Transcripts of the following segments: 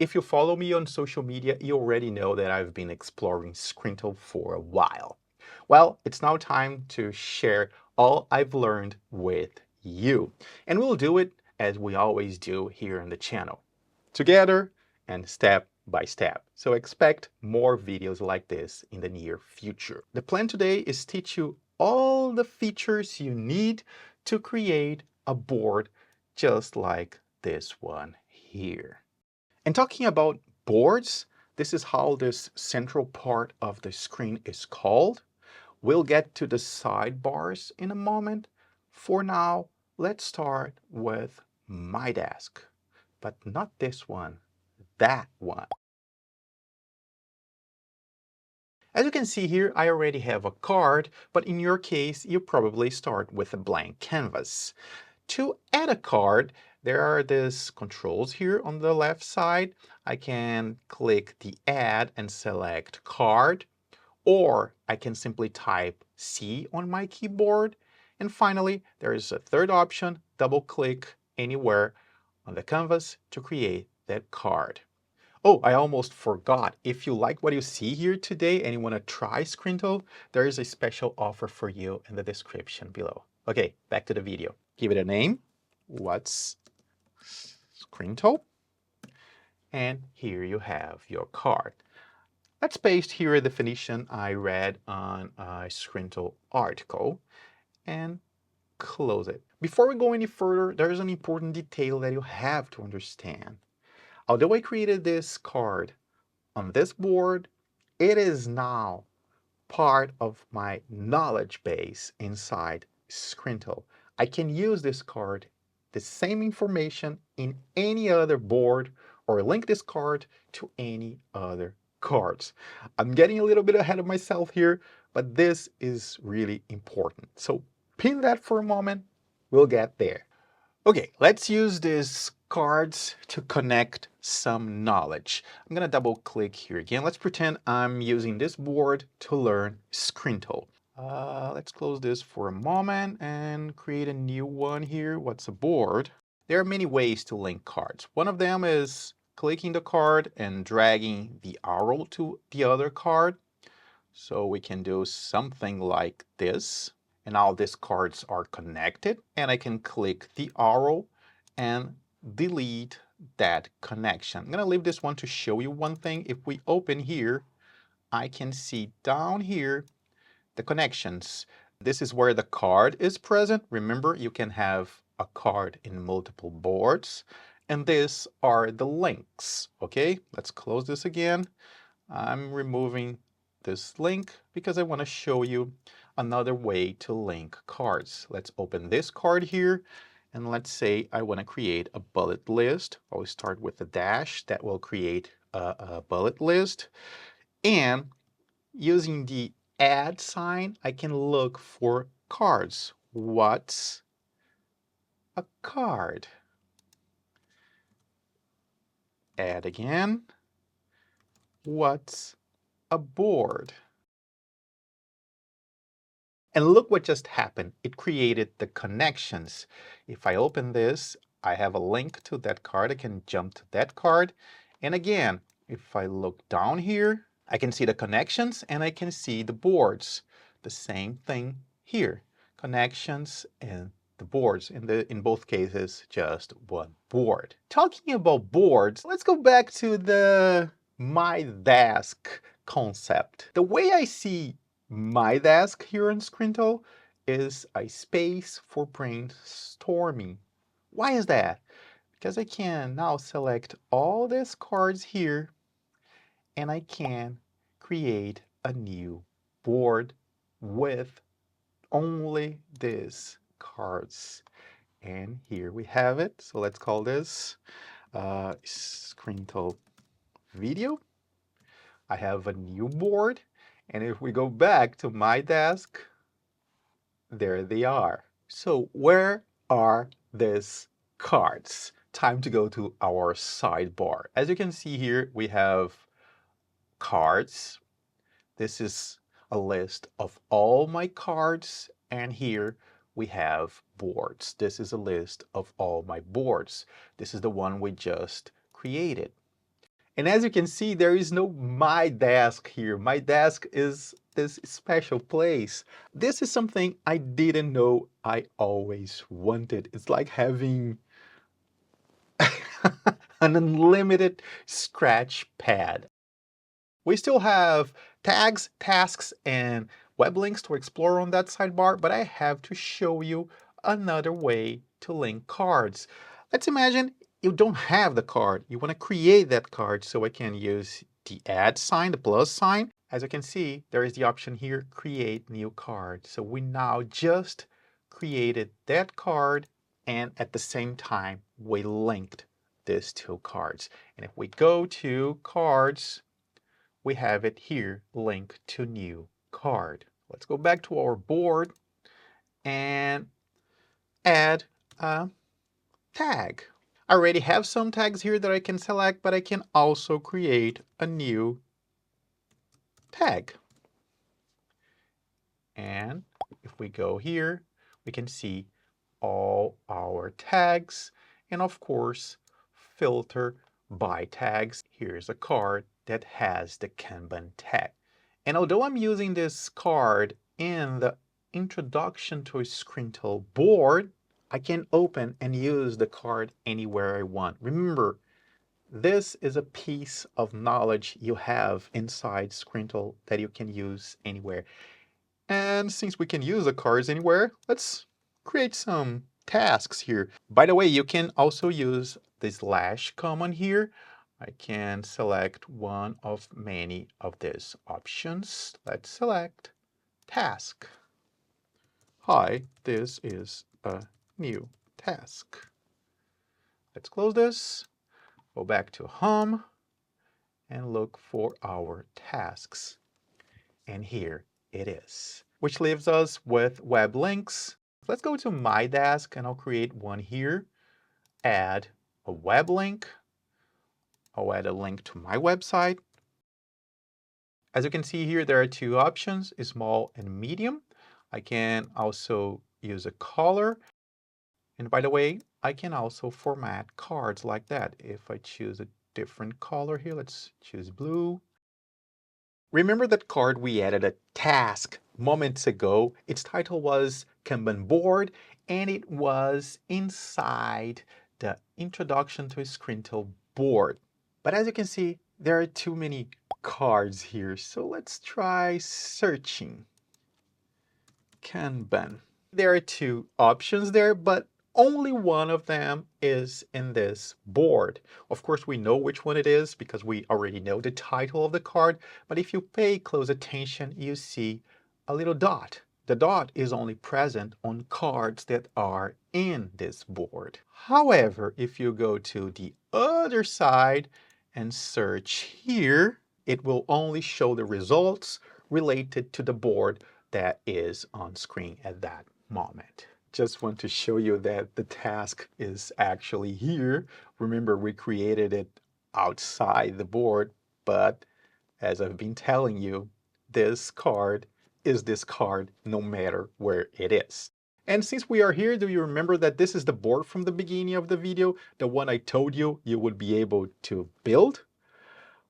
If you follow me on social media, you already know that I've been exploring Scrintal for a while. Well, it's now time to share all I've learned with you. And we'll do it as we always do here on the channel, together and step by step. So expect more videos like this in the near future. The plan today is teach you all the features you need to create a board just like this one here. And talking about boards, this is how this central part of the screen is called. We'll get to the sidebars in a moment. For now, let's start with my desk, but not this one, that one. As you can see here, I already have a card, but in your case, you probably start with a blank canvas. To add a card, there are these controls here on the left side. I can click the add and select card, or I can simply type C on my keyboard. And finally, there is a third option, double click anywhere on the canvas to create that card. Oh, I almost forgot. If you like what you see here today and you want to try Scrintal, there is a special offer for you in the description below. Okay, back to the video. Give it a name. What's Scrintal? And here you have your card. Let's paste here a definition I read on a Scrintal article and close it. Before we go any further, there's an important detail that you have to understand. Although I created this card on this board, it is now part of my knowledge base inside Scrintal. I can use this card, the same information in any other board, or link this card to any other cards. I'm getting a little bit ahead of myself here, but this is really important. So pin that for a moment, we'll get there. Okay, let's use these cards to connect some knowledge. I'm gonna double click here again. Let's pretend I'm using this board to learn Scrintal. Let's close this for a moment and create a new one here. What's a board? There are many ways to link cards. One of them is clicking the card and dragging the arrow to the other card. So we can do something like this. And now these cards are connected, and I can click the arrow and delete that connection. I'm going to leave this one to show you one thing. If we open here, I can see down here the connections. This is where the card is present. Remember, you can have a card in multiple boards. And these are the links. Okay, let's close this again. I'm removing this link because I want to show you another way to link cards. Let's open this card here, and let's say I want to create a bullet list. I'll start with a dash that will create a bullet list, and using the add sign, I can look for cards. What's a card? Add again. What's a board? And look what just happened. It created the connections. If I open this, I have a link to that card. I can jump to that card. And again, if I look down here, I can see the connections and I can see the boards. The same thing here. Connections and the boards. In both cases, just one board. Talking about boards, let's go back to the My Desk concept. The way I see my desk here in Scrintal is a space for brainstorming. Why is that? Because I can now select all these cards here and I can create a new board with only these cards. And here we have it. So let's call this Scrintal video. I have a new board. And if we go back to my desk, there they are. So where are these cards? Time to go to our sidebar. As you can see here, we have cards. This is a list of all my cards. And here we have boards. This is a list of all my boards. This is the one we just created. And as you can see, there is no My Desk here. My Desk is this special place. This is something I didn't know I always wanted. It's like having an unlimited scratch pad. We still have tags, tasks, and web links to explore on that sidebar, but I have to show you another way to link cards. Let's imagine you don't have the card. You want to create that card, so I can use the add sign, the plus sign. As you can see, there is the option here, create new card. So we now just created that card, and at the same time, we linked these two cards. And if we go to cards, we have it here, link to new card. Let's go back to our board and add a tag. I already have some tags here that I can select, but I can also create a new tag. And if we go here, we can see all our tags, and of course, filter by tags. Here's a card that has the Kanban tag. And although I'm using this card in the Introduction to Scrintal board, I can open and use the card anywhere I want. Remember, this is a piece of knowledge you have inside Scrintal that you can use anywhere. And since we can use the cards anywhere, let's create some tasks here. By the way, you can also use the slash command here. I can select one of many of these options. Let's select task. Hi, this is a new task. Let's close this, go back to home, and look for our tasks. And here it is, which leaves us with web links. Let's go to My Desk, and I'll create one here. Add a web link. I'll add a link to my website. As you can see here, there are two options, small and medium. I can also use a color. And by the way, I can also format cards like that. If I choose a different color here, let's choose blue. Remember that card we added a task moments ago? Its title was Kanban board, and it was inside the Introduction to Scrintal board. But as you can see, there are too many cards here, so let's try searching Kanban. There are two options there, but only one of them is in this board. Of course, we know which one it is because we already know the title of the card, but if you pay close attention, you see a little dot. The dot is only present on cards that are in this board. However, if you go to the other side and search here, it will only show the results related to the board that is on screen at that moment. Just want to show you that the task is actually here. Remember, we created it outside the board, but as I've been telling you, this card is this card no matter where it is. And since we are here, do you remember that this is the board from the beginning of the video, the one I told you you would be able to build?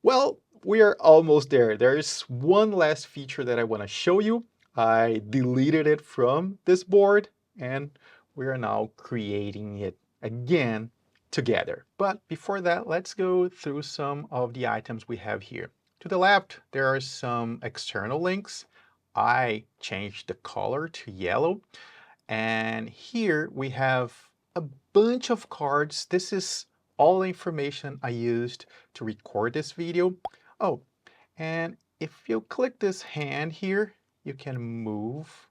Well, we are almost there. There is one last feature that I want to show you. I deleted it from this board, and we are now creating it again together. But before that, let's go through some of the items we have here. To the left, there are some external links. I changed the color to yellow. And here we have a bunch of cards. This is all the information I used to record this video. Oh, and if you click this hand here, you can move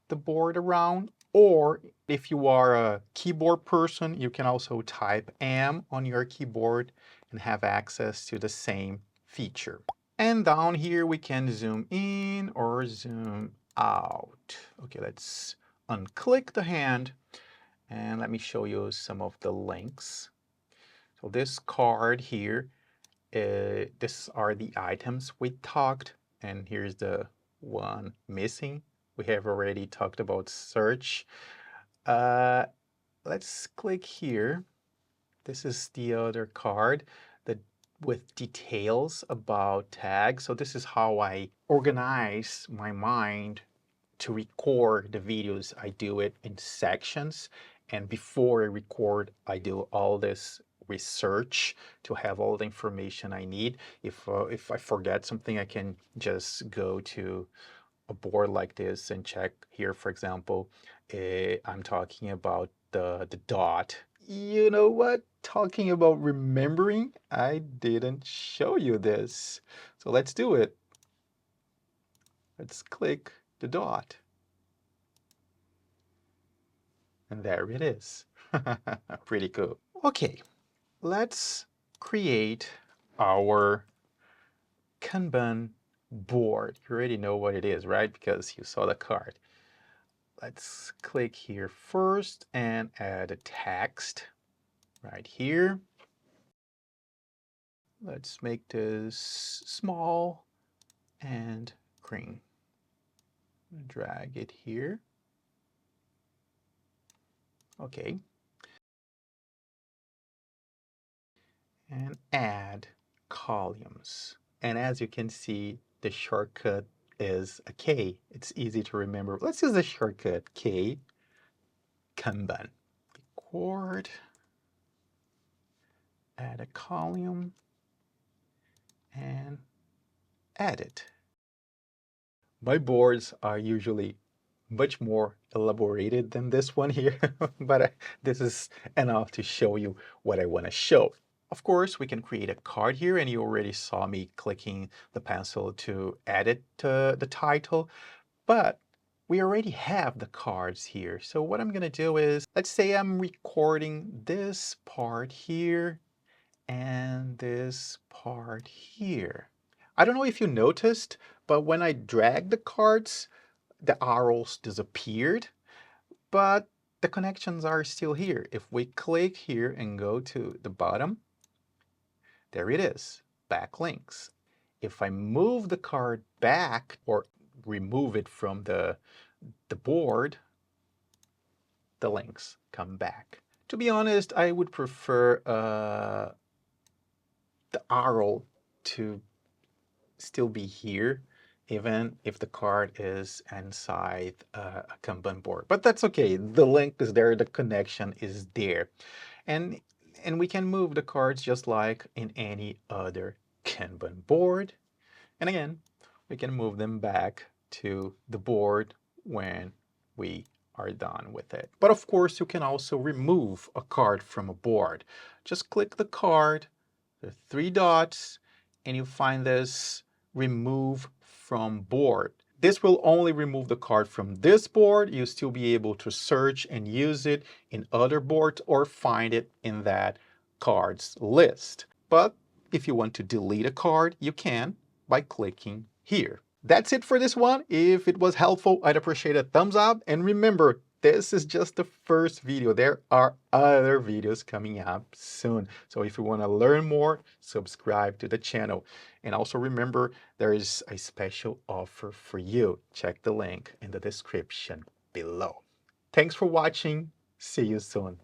the board around, or if you are a keyboard person, you can also type M on your keyboard and have access to the same feature. And down here we can zoom in or zoom out. Okay, let's unclick the hand and let me show you some of the links. So this card here, these are the items we talked, and here's the one missing. We have already talked about search. Let's click here. This is the other card. The with details about tags. So this is how I organize my mind to record the videos. I do it in sections, and before I record, I do all this research to have all the information I need. If I forget something, I can just go to a board like this and check here. For example, I'm talking about the dot. You know what? Talking about remembering, I didn't show you this. So let's do it. Let's click the dot. And there it is. Pretty cool. Okay, let's create our Kanban board. You already know what it is, right? Because you saw the card. Let's click here first and add a text right here. Let's make this small and green. Drag it here. Okay. And add columns. And as you can see, the shortcut is a K. It's easy to remember. Let's use the shortcut K, Kanban. Record, add a column, and edit. My boards are usually much more elaborated than this one here, but this is enough to show you what I want to show. Of course, we can create a card here, and you already saw me clicking the pencil to edit the title, but we already have the cards here. So what I'm going to do is, let's say I'm recording this part here and this part here. I don't know if you noticed, but when I drag the cards, the arrows disappeared, but the connections are still here. If we click here and go to the bottom, there it is, backlinks. If I move the card back or remove it from the board, the links come back. To be honest, I would prefer the arrow to still be here, even if the card is inside a Kanban board. But that's okay. The link is there. The connection is there. And we can move the cards just like in any other Kanban board. And again, we can move them back to the board when we are done with it. But of course, you can also remove a card from a board. Just click the card, the three dots, and you find this remove from board. This will only remove the card from this board. You'll still be able to search and use it in other boards or find it in that cards list. But if you want to delete a card, you can by clicking here. That's it for this one. If it was helpful, I'd appreciate a thumbs up. And remember, this is just the first video. There are other videos coming up soon. So if you want to learn more, subscribe to the channel. And also remember, there is a special offer for you. Check the link in the description below. Thanks for watching. See you soon.